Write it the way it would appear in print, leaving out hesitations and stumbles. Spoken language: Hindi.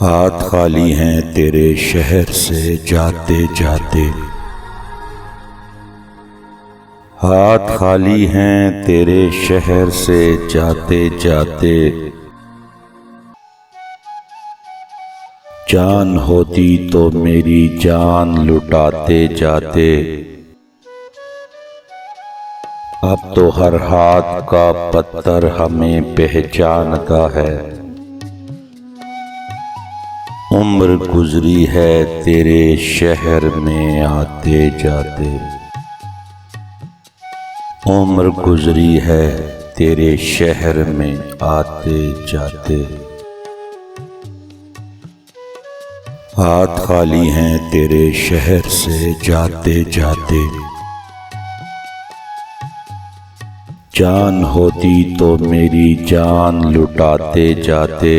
हाथ खाली हैं तेरे शहर से जाते जाते। हाथ खाली हैं तेरे शहर से जाते जाते। जान होती तो मेरी जान लुटाते जाते। अब तो हर हाथ का पत्थर हमें पहचानता है। उम्र गुजरी है तेरे शहर में आते जाते। उम्र गुजरी है तेरे शहर में आते जाते। हाथ खाली हैं तेरे शहर से जाते जाते। जान होती तो मेरी जान लुटाते जाते।